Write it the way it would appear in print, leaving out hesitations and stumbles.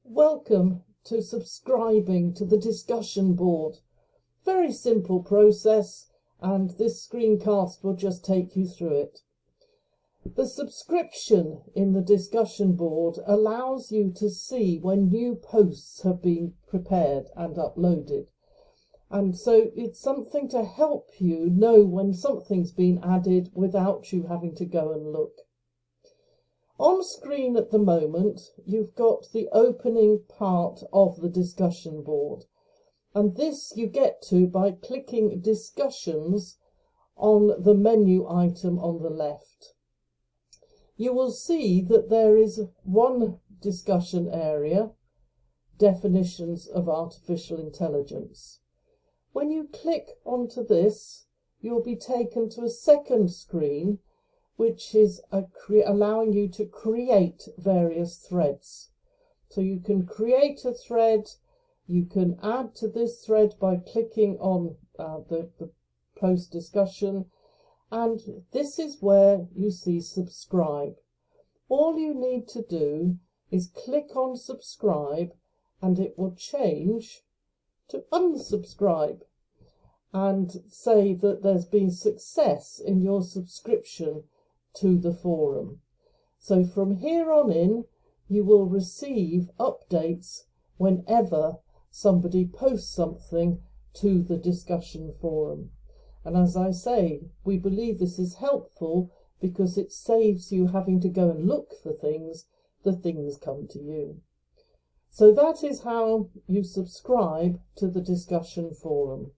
Welcome to subscribing to the discussion board. Very simple process, and this screencast will just take you through it. The subscription in the discussion board allows you to see when new posts have been prepared and uploaded. And so it's something to help you know when something's been added without you having to go and look. On screen at the moment, you've got the opening part of the discussion board. And this you get to by clicking Discussions on the menu item on the left. You will see that there is one discussion area, Definitions of Artificial Intelligence. When you click onto this, you'll be taken to a second screen, which is allowing you to create various threads. So you can create a thread, you can add to this thread by clicking on the post discussion, and this is where you see subscribe. All you need to do is click on subscribe and it will change to unsubscribe and say that there's been success in your subscription to the forum. So from here on in, you will receive updates whenever somebody posts something to the discussion forum. And as I say, we believe this is helpful because it saves you having to go and look for things. The things come to you. So that is how you subscribe to the discussion forum.